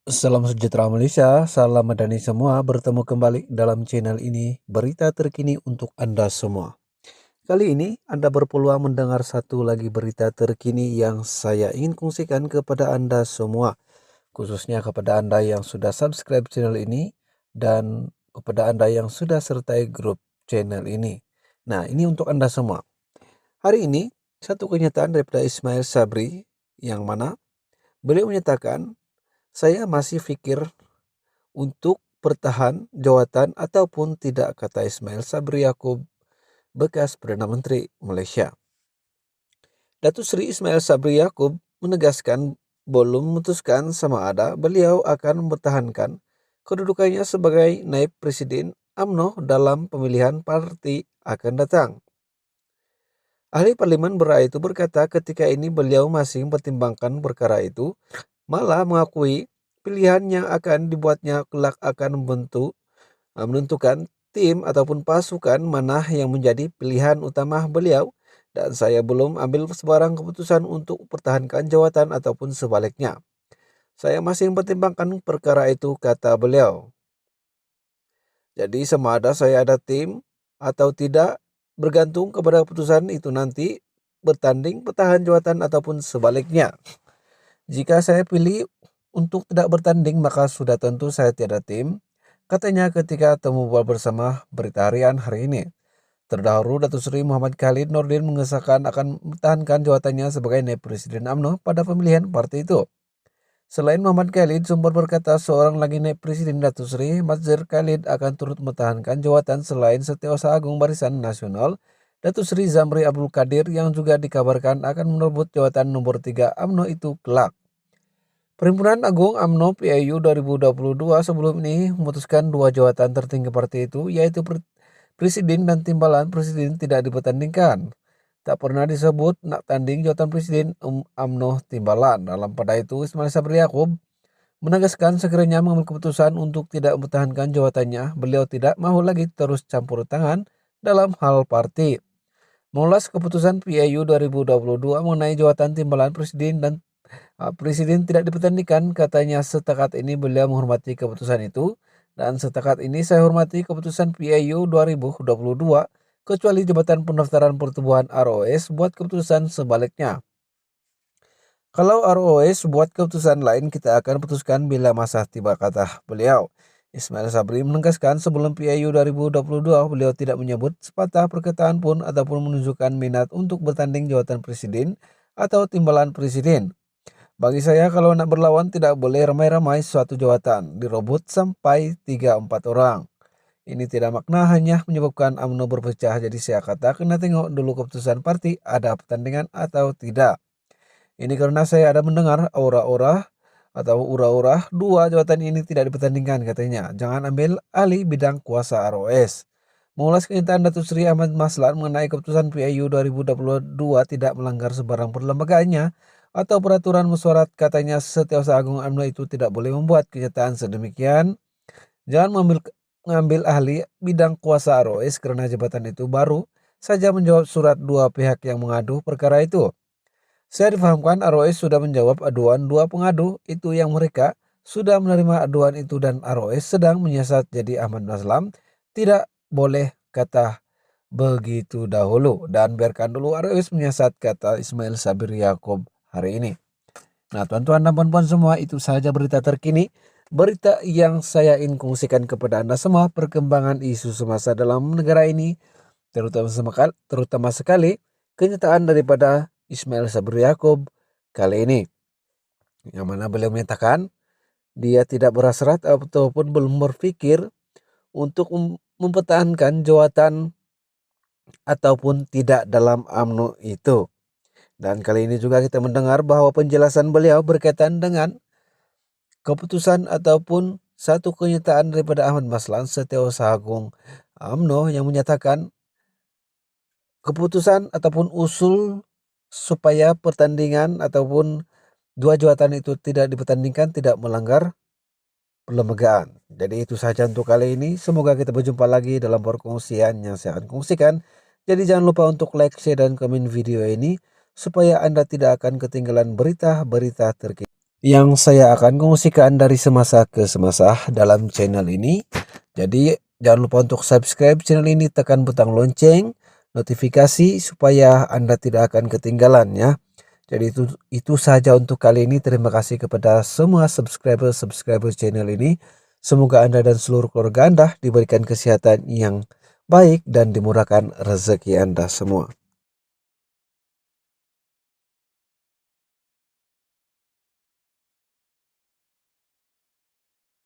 Salam sejahtera Malaysia, salam madani semua, bertemu kembali dalam channel ini, berita terkini untuk Anda semua. Kali ini Anda berpeluang mendengar satu lagi berita terkini yang saya ingin kongsikan kepada Anda semua, khususnya kepada Anda yang sudah subscribe channel ini dan kepada Anda yang sudah sertai grup channel ini. Nah, ini untuk Anda semua. Hari ini, satu kenyataan daripada Ismail Sabri yang mana beliau menyatakan, saya masih pikir untuk bertahan jawatan ataupun tidak, kata Ismail Sabri Yaakob, bekas Perdana Menteri Malaysia. Datuk Seri Ismail Sabri Yaakob menegaskan belum memutuskan sama ada beliau akan mempertahankan kedudukannya sebagai naib presiden UMNO dalam pemilihan parti akan datang. Ahli Parlimen Berai itu berkata ketika ini beliau masih mempertimbangkan perkara itu, malah mengakui pilihan yang akan dibuatnya kelak akan menentukan tim ataupun pasukan mana yang menjadi pilihan utama beliau, dan saya belum ambil sebarang keputusan untuk pertahankan jawatan ataupun sebaliknya. Saya masih mempertimbangkan perkara itu, kata beliau. Jadi sama ada saya ada tim atau tidak bergantung kepada keputusan itu nanti bertanding pertahan jawatan ataupun sebaliknya. Jika saya pilih untuk tidak bertanding maka sudah tentu saya tiada tim, katanya ketika temu bersama Berita Harian hari ini. Terdahulu Datuk Seri Muhammad Khalid Nordin mengesahkan akan mempertahankan jawatannya sebagai naib presiden UMNO pada pemilihan partai itu. Selain Muhammad Khalid, sumber berkata seorang lagi naib presiden Datuk Seri Mazhar Khalid akan turut mempertahankan jawatan selain Setiausaha Agung Barisan Nasional Datuk Seri Zamri Abdul Qadir yang juga dikabarkan akan merebut jawatan nomor 3 UMNO itu kelak. Perhimpunan Agung UMNO PAU 2022 sebelum ini memutuskan dua jawatan tertinggi partai itu, yaitu presiden dan timbalan presiden tidak dipertandingkan. Tak pernah disebut nak tanding jawatan presiden UMNO timbalan. Dalam pada itu Ismail Sabri Yaakob menegaskan sekiranya mengambil keputusan untuk tidak mempertahankan jawatannya, beliau tidak mahu lagi terus campur tangan dalam hal parti. Mengulas keputusan PAU 2022 mengenai jawatan timbalan presiden dan presiden tidak dipertandingkan, katanya setakat ini beliau menghormati keputusan itu, dan setakat ini saya hormati keputusan PAU 2022 kecuali Jabatan Pendaftaran Pertubuhan ROS buat keputusan sebaliknya. Kalau ROS buat keputusan lain kita akan putuskan bila masa tiba, kata beliau. Ismail Sabri menegaskan sebelum PAU 2022 beliau tidak menyebut sepatah perkataan pun ataupun menunjukkan minat untuk bertanding jawatan presiden atau timbalan presiden. Bagi saya kalau nak berlawan tidak boleh ramai-ramai suatu jawatan, dirobot sampai 3-4 orang. Ini tidak makna hanya menyebabkan UMNO berpecah, jadi saya kata kena tengok dulu keputusan parti ada pertandingan atau tidak. Ini karena saya ada mendengar aura-aura atau ura-ura dua jawatan ini tidak dipertandingkan, katanya. Jangan ambil alih bidang kuasa ROS. Mengulas kenyataan Datuk Seri Ahmad Maslan mengenai keputusan PAU 2022 tidak melanggar sebarang perlembagaannya atau peraturan mesyuarat, katanya Setiausaha Agung UMNO itu tidak boleh membuat kenyataan sedemikian. Jangan mengambil ahli bidang kuasa ROS karena jabatan itu baru saja menjawab surat dua pihak yang mengadu perkara itu. Saya difahamkan ROS sudah menjawab aduan dua pengadu itu yang mereka sudah menerima aduan itu dan ROS sedang menyiasat, jadi Ahmad Maslan tidak boleh kata begitu dahulu dan biarkan dulu ROS menyiasat, kata Ismail Sabri Yaakob hari ini. Nah tuan-tuan dan puan-puan semua, itu saja berita terkini, berita yang saya ingin kongsikan kepada Anda semua, perkembangan isu semasa dalam negara ini, terutama sekali kenyataan daripada Ismail Sabri Yaakob kali ini, yang mana beliau menyatakan dia tidak berhasrat ataupun belum berpikir untuk mempertahankan jawatan ataupun tidak dalam UMNO itu. Dan kali ini juga kita mendengar bahwa penjelasan beliau berkaitan dengan keputusan ataupun satu kenyataan daripada Ahmad Maslan Setiausaha Agung UMNO yang menyatakan keputusan ataupun usul supaya pertandingan ataupun dua jawatan itu tidak dipertandingkan tidak melanggar perlembagaan. Jadi itu saja untuk kali ini. Semoga kita berjumpa lagi dalam perkongsian yang saya akan kongsikan. Jadi jangan lupa untuk like, share, dan komen video ini supaya Anda tidak akan ketinggalan berita-berita terkini. yang saya akan kongsikan dari semasa ke semasa dalam channel ini. Jadi jangan lupa untuk subscribe channel ini, tekan butang lonceng, notifikasi supaya Anda tidak akan ketinggalan ya. Jadi itu saja untuk kali ini. Terima kasih kepada semua subscriber channel ini. Semoga Anda dan seluruh keluarga Anda diberikan kesehatan yang baik dan dimurahkan rezeki Anda semua.